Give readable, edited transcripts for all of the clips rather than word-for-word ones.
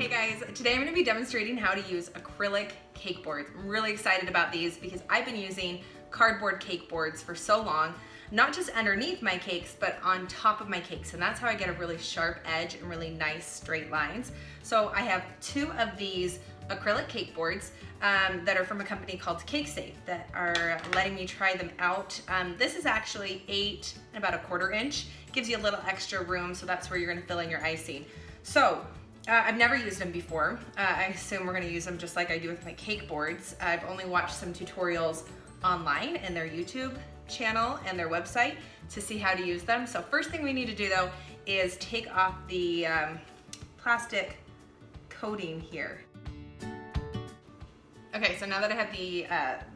Hey guys, today I'm going to be demonstrating how to use acrylic cake boards. I'm really excited about these because I've been using cardboard cake boards for so long, not just underneath my cakes, but on top of my cakes. And that's how I get a really sharp edge and really nice straight lines. So I have two of these acrylic cake boards that are from a company called Cake Safe that are letting me try them out. This is actually 8 and about 1/4 inch. Gives you a little extra room, so that's where you're going to fill in your icing. So I've never used them before. I assume we're gonna use them just like I do with my cake boards. I've only watched some tutorials online in their YouTube channel and their website to see how to use them. So first thing we need to do though is take off the plastic coating here. Okay, so now that I have the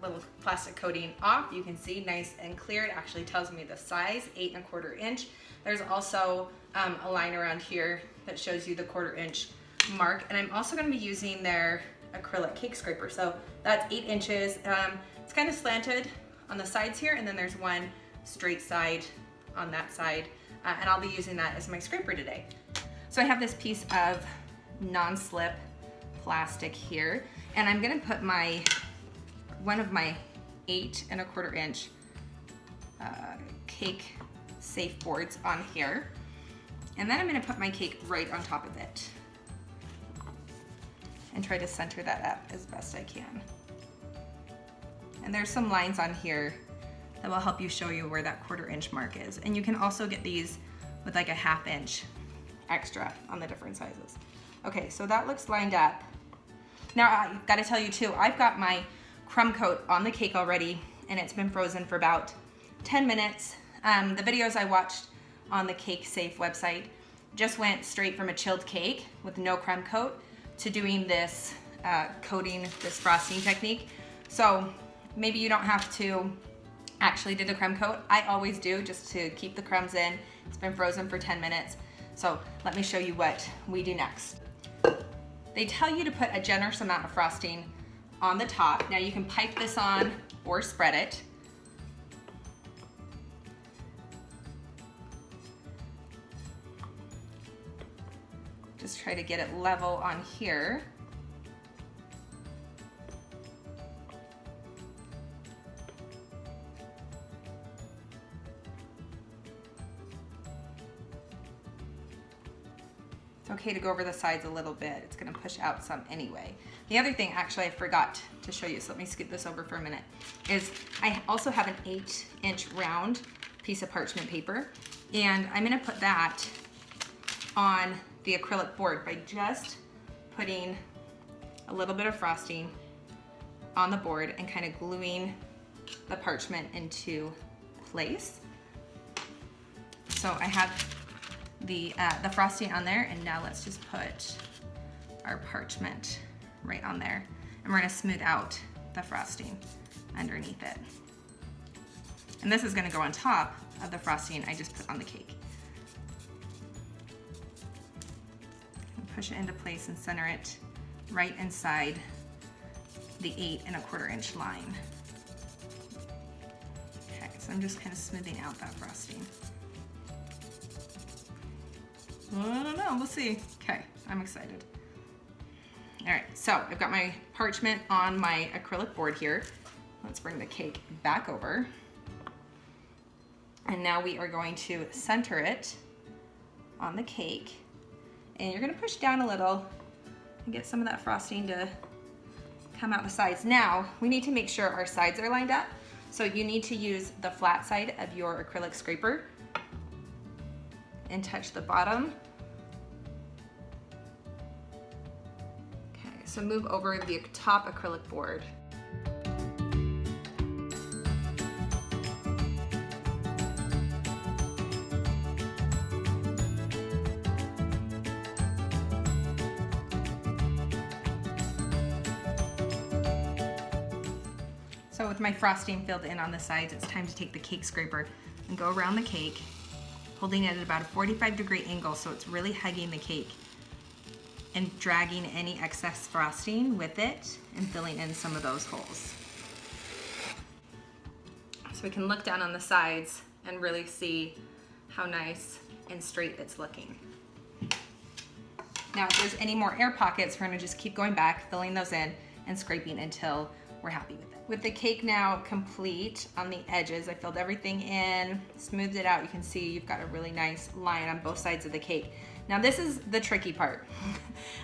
little plastic coating off, you can see nice and clear. It actually tells me the size, 8 1/4 inch. There's also a line around here that shows you the 1/4 inch mark. And I'm also gonna be using their acrylic cake scraper. So that's 8 inches. It's kind of slanted on the sides here, and then there's one straight side on that side. And I'll be using that as my scraper today. So I have this piece of non-slip plastic here, and I'm gonna put one of my 8 1/4 inch Cake Safe boards on here. And then I'm gonna put my cake right on top of it and try to center that up as best I can. And there's some lines on here that will help you show you where that 1/4 inch mark is. And you can also get these with like a 1/2 inch extra on the different sizes. Okay, so that looks lined up. Now I've gotta tell you too, I've got my crumb coat on the cake already, and it's been frozen for about 10 minutes. The videos I watched on the Cake Safe website just went straight from a chilled cake with no crumb coat to doing this coating, this frosting technique. So maybe you don't have to actually do the crumb coat. I always do, just to keep the crumbs in. It's been frozen for 10 minutes. So let me show you what we do next. They tell you to put a generous amount of frosting on the top. Now you can pipe this on or spread it. Just try to get it level on here. It's okay to go over the sides a little bit. It's gonna push out some anyway. The other thing, actually, I forgot to show you, so let me scoot this over for a minute, is I also have an 8 inch round piece of parchment paper, and I'm gonna put that on the acrylic board by just putting a little bit of frosting on the board and kind of gluing the parchment into place. So I have the frosting on there, and now let's just put our parchment right on there, and we're gonna smooth out the frosting underneath it. And this is gonna go on top of the frosting I just put on the cake. Push it into place and center it right inside the 8 1/4 inch line. Okay, so I'm just kind of smoothing out that frosting. I don't know, we'll see. Okay, I'm excited. All right, so I've got my parchment on my acrylic board here. Let's bring the cake back over. And now we are going to center it on the cake. And you're gonna push down a little and get some of that frosting to come out the sides. Now, we need to make sure our sides are lined up. So you need to use the flat side of your acrylic scraper and touch the bottom. Okay, so move over the top acrylic board. So with my frosting filled in on the sides, it's time to take the cake scraper and go around the cake, holding it at about a 45-degree angle so it's really hugging the cake, and dragging any excess frosting with it and filling in some of those holes. So we can look down on the sides and really see how nice and straight it's looking. Now, if there's any more air pockets, we're gonna just keep going back, filling those in and scraping until we're happy with it. With the cake now complete on the edges, I filled everything in, smoothed it out. You can see you've got a really nice line on both sides of the cake. Now this is the tricky part.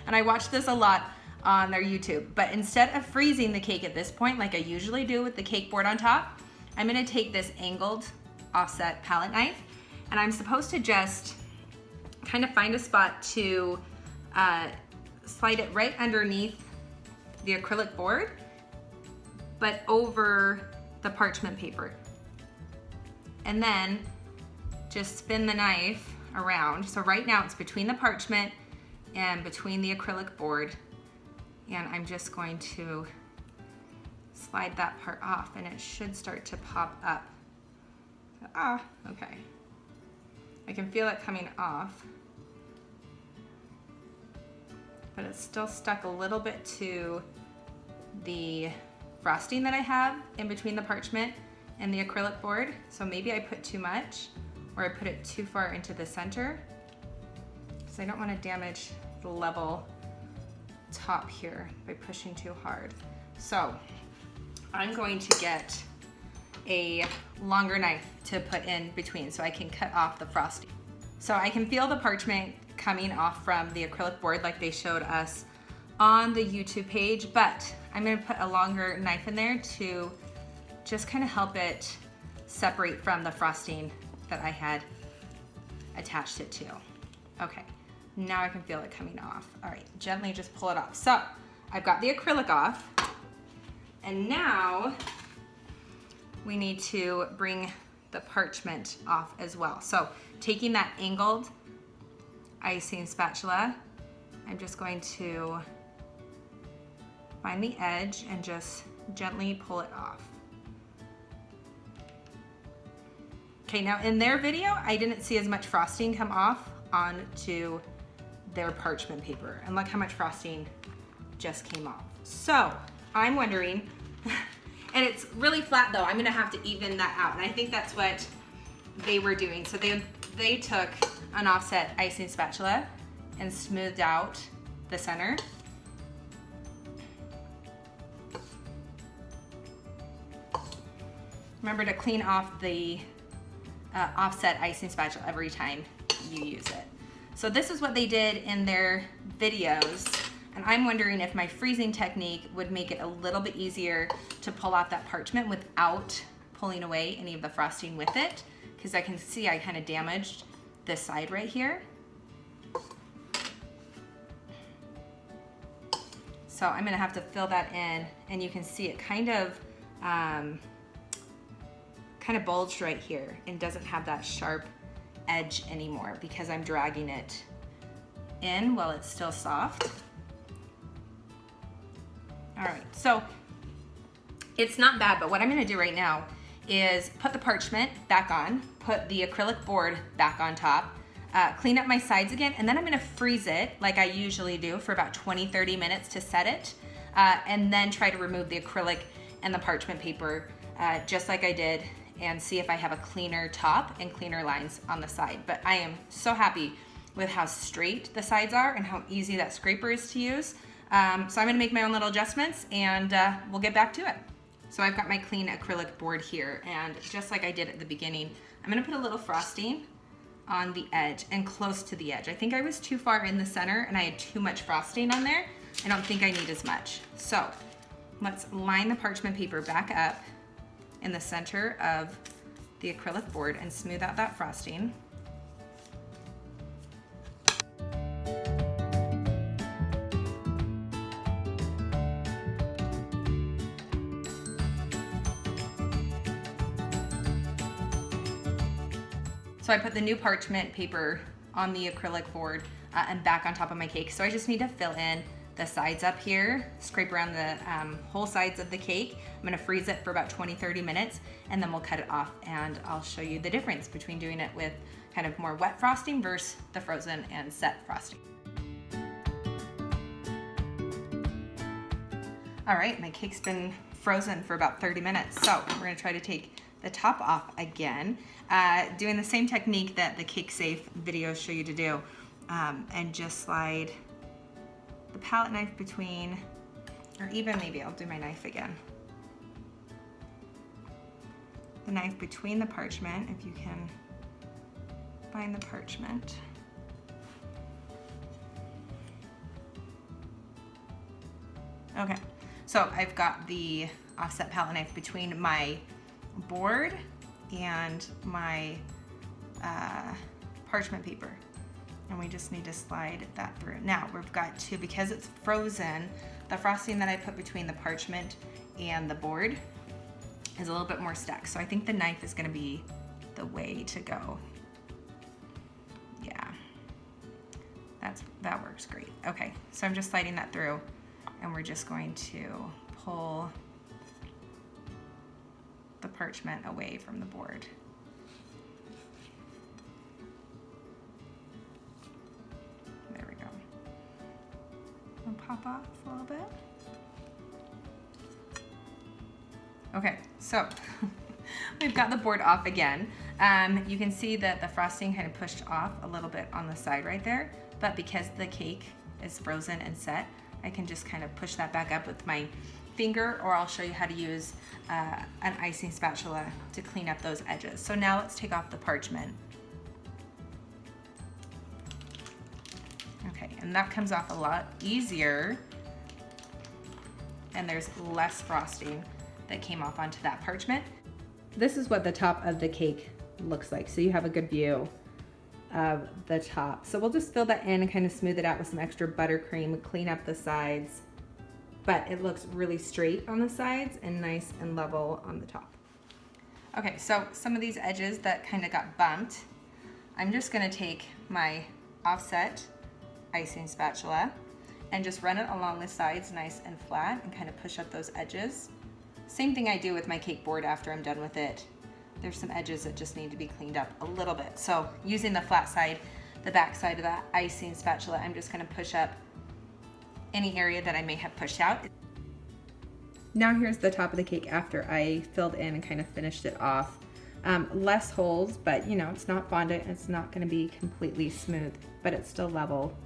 And I watched this a lot on their YouTube, but instead of freezing the cake at this point, like I usually do with the cake board on top, I'm gonna take this angled offset palette knife, and I'm supposed to just kind of find a spot to slide it right underneath the acrylic board, but over the parchment paper. And then just spin the knife around. So right now it's between the parchment and between the acrylic board. And I'm just going to slide that part off and it should start to pop up. Ah, okay. I can feel it coming off, but it's still stuck a little bit to the frosting that I have in between the parchment and the acrylic board. So maybe I put too much or I put it too far into the center because I don't want to damage the level top here by pushing too hard. So I'm going to get a longer knife to put in between so I can cut off the frosting. So I can feel the parchment coming off from the acrylic board like they showed us on the YouTube page, but I'm gonna put a longer knife in there to just kind of help it separate from the frosting that I had attached it to. Okay, now I can feel it coming off. All right, gently just pull it off. So I've got the acrylic off, and now we need to bring the parchment off as well. So taking that angled icing spatula, I'm just going to find the edge and just gently pull it off. Okay, now in their video, I didn't see as much frosting come off onto their parchment paper. And look how much frosting just came off. So I'm wondering, and it's really flat though, I'm gonna have to even that out. And I think that's what they were doing. So they took an offset icing spatula and smoothed out the center. Remember to clean off the offset icing spatula every time you use it. So this is what they did in their videos. And I'm wondering if my freezing technique would make it a little bit easier to pull out that parchment without pulling away any of the frosting with it, because I can see I kind of damaged this side right here. So I'm gonna have to fill that in, and you can see it kind of bulged right here and doesn't have that sharp edge anymore because I'm dragging it in while it's still soft. All right, so it's not bad, but what I'm gonna do right now is put the parchment back on, put the acrylic board back on top, clean up my sides again, and then I'm gonna freeze it like I usually do for about 20-30 minutes to set it, and then try to remove the acrylic and the parchment paper just like I did, and see if I have a cleaner top and cleaner lines on the side. But I am so happy with how straight the sides are and how easy that scraper is to use. So I'm gonna make my own little adjustments, and we'll get back to it. So I've got my clean acrylic board here, and just like I did at the beginning, I'm gonna put a little frosting on the edge and close to the edge. I think I was too far in the center and I had too much frosting on there. I don't think I need as much. So let's line the parchment paper back up in the center of the acrylic board and smooth out that frosting. So I put the new parchment paper on the acrylic board and back on top of my cake. So I just need to fill in the sides up here, scrape around the whole sides of the cake. I'm gonna freeze it for about 20-30 minutes, and then we'll cut it off, and I'll show you the difference between doing it with kind of more wet frosting versus the frozen and set frosting. All right, my cake's been frozen for about 30 minutes, so we're gonna try to take the top off again, doing the same technique that the Cake Safe videos show you to do, and just slide the palette knife between, or even maybe I'll do my knife again. The knife between the parchment, if you can find the parchment. Okay, so I've got the offset palette knife between my board and my parchment paper. And we just need to slide that through. Now we've got to, because it's frozen, the frosting that I put between the parchment and the board is a little bit more stuck. So I think the knife is gonna be the way to go. Yeah, that works great. Okay, so I'm just sliding that through and we're just going to pull the parchment away from the board. There we go. I'll pop off a little bit. Okay, so we've got the board off again. You can see that the frosting kind of pushed off a little bit on the side right there, but because the cake is frozen and set, I can just kind of push that back up with my finger, or I'll show you how to use an icing spatula to clean up those edges. So now let's take off the parchment. Okay, and that comes off a lot easier, and there's less frosting that came off onto that parchment. This is what the top of the cake looks like, so you have a good view of the top. So we'll just fill that in and kind of smooth it out with some extra buttercream, clean up the sides, but it looks really straight on the sides and nice and level on the top. Okay, so some of these edges that kind of got bumped, I'm just gonna take my offset icing spatula and just run it along the sides nice and flat and kind of push up those edges. Same thing I do with my cake board after I'm done with it. There's some edges that just need to be cleaned up a little bit. So using the flat side, the back side of that icing spatula, I'm just gonna push up any area that I may have pushed out. Now here's the top of the cake after I filled in and kind of finished it off. Less holes, but you know, it's not fondant, it's not gonna be completely smooth, but it's still level.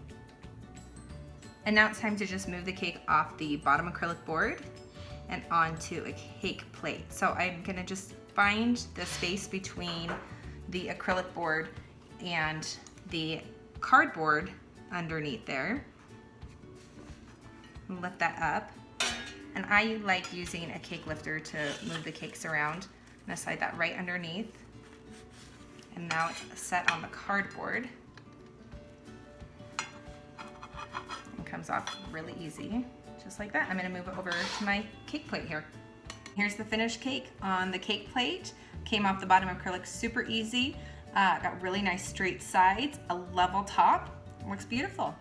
And now it's time to just move the cake off the bottom acrylic board and onto a cake plate. So I'm gonna just find the space between the acrylic board and the cardboard underneath there. Lift that up. And I like using a cake lifter to move the cakes around. I'm gonna slide that right underneath. And now it's set on the cardboard. It comes off really easy. Just like that. I'm gonna move it over to my cake plate here. Here's the finished cake on the cake plate. Came off the bottom acrylic super easy. Got really nice straight sides, a level top. Looks beautiful.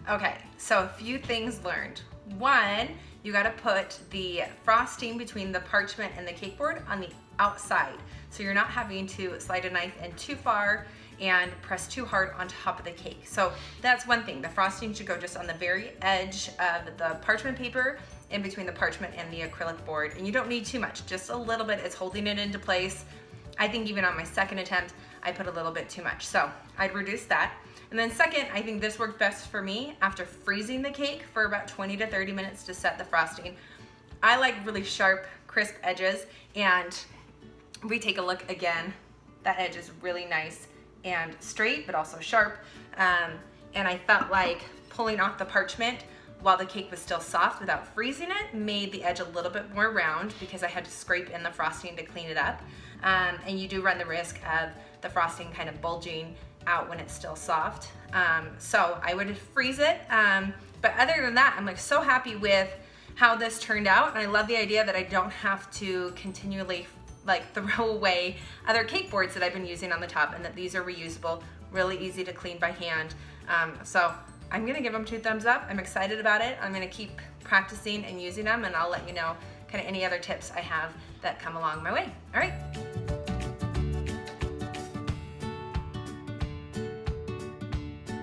Okay, so a few things learned. One, you gotta put the frosting between the parchment and the cake board on the outside. So you're not having to slide a knife in too far and press too hard on top of the cake. So that's one thing. The frosting should go just on the very edge of the parchment paper, in between the parchment and the acrylic board. And you don't need too much, just a little bit. It's holding it into place. I think even on my second attempt, I put a little bit too much. So I'd reduce that. And then second, I think this worked best for me after freezing the cake for about 20 to 30 minutes to set the frosting. I like really sharp, crisp edges, and if we take a look again, that edge is really nice and straight, but also sharp. And I felt like pulling off the parchment while the cake was still soft without freezing it made the edge a little bit more round because I had to scrape in the frosting to clean it up. And you do run the risk of the frosting kind of bulging out when it's still soft. So I would freeze it. But other than that, I'm like so happy with how this turned out. And I love the idea that I don't have to continually like throw away other cake boards that I've been using on the top, and that these are reusable, really easy to clean by hand. So I'm gonna give them 2 thumbs up. I'm excited about it. I'm gonna keep practicing and using them, and I'll let you know kind of any other tips I have that come along my way. All right.